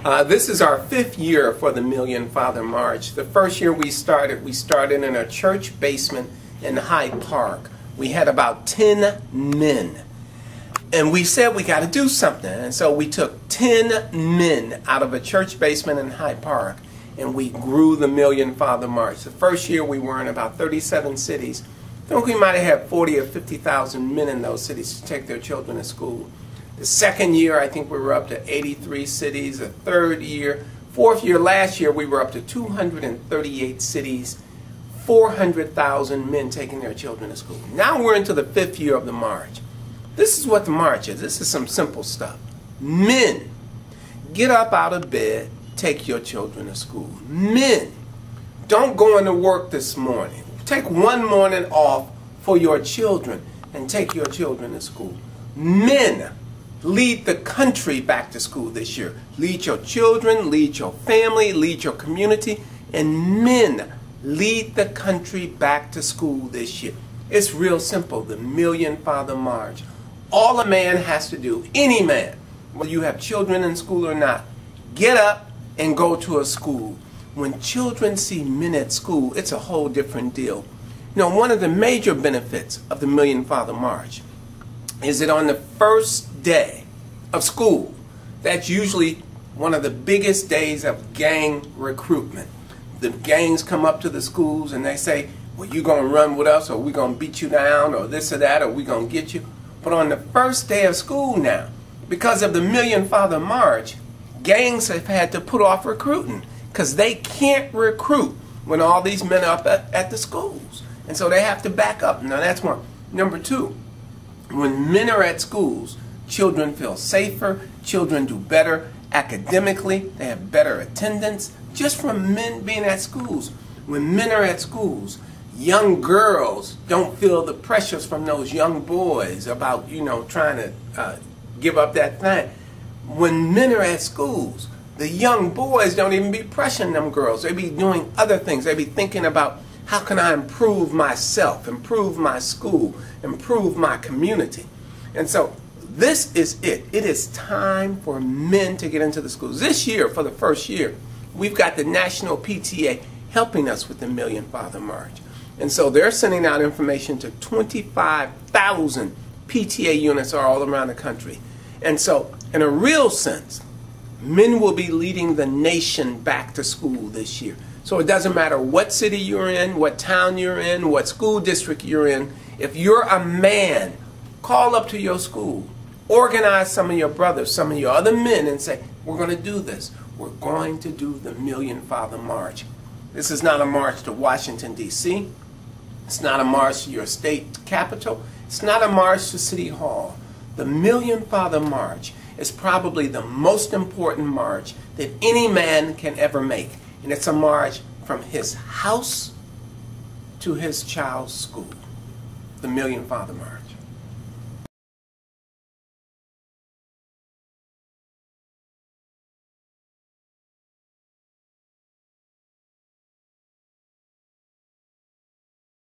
This is our 5th year for the Million Father March. The first year we started in a church basement in Hyde Park. We had about 10 men. And we said we got to do something. And so we took 10 men out of a church basement in Hyde Park and we grew the Million Father March. The first year we were in about 37 cities. I think we might have had 40 or 50,000 men in those cities to take their children to school. The second year, I think we were up to 83 cities. The fourth year, last year, we were up to 238 cities, 400,000 men taking their children to school. Now we're into the 5th year of the march. This is what the march is. This is some simple stuff. Men, get up out of bed, take your children to school. Men, don't go into work this morning. Take one morning off for your children and take your children to school. Men, lead the country back to school this year. Lead your children, lead your family, lead your community, and men, lead the country back to school this year. It's real simple, the Million Father March. All a man has to do, any man, whether you have children in school or not, get up and go to a school. When children see men at school, it's a whole different deal. You know, one of the major benefits of the Million Father March is that on the first day of school, that's usually one of the biggest days of gang recruitment. The gangs come up to the schools and they say, well, you going to run with us, or we going to beat you down, or this or that, or we going to get you. But on the first day of school now, because of the Million Father March, gangs have had to put off recruiting because they can't recruit when all these men are up at the schools. And so they have to back up. Now that's one. Number two, when men are at schools, children feel safer, children do better academically, they have better attendance, just from men being at schools. When men are at schools, young girls don't feel the pressures from those young boys about, you know, trying to give up that thing. When men are at schools, the young boys don't even be pressuring them girls. They be doing other things. They be thinking about, how can I improve myself, improve my school, improve my community? And so this is it. It is time for men to get into the schools. This year, for the first year, we've got the National PTA helping us with the Million Father March. And so they're sending out information to 25,000 PTA units all around the country. And so, in a real sense, men will be leading the nation back to school this year. So it doesn't matter what city you're in, what town you're in, what school district you're in. If you're a man, call up to your school. Organize some of your brothers, some of your other men, and say, we're going to do this. We're going to do the Million Father March. This is not a march to Washington, D.C. It's not a march to your state capital. It's not a march to City Hall. The Million Father March is probably the most important march that any man can ever make. And it's a march from his house to his child's school. The Million Father March.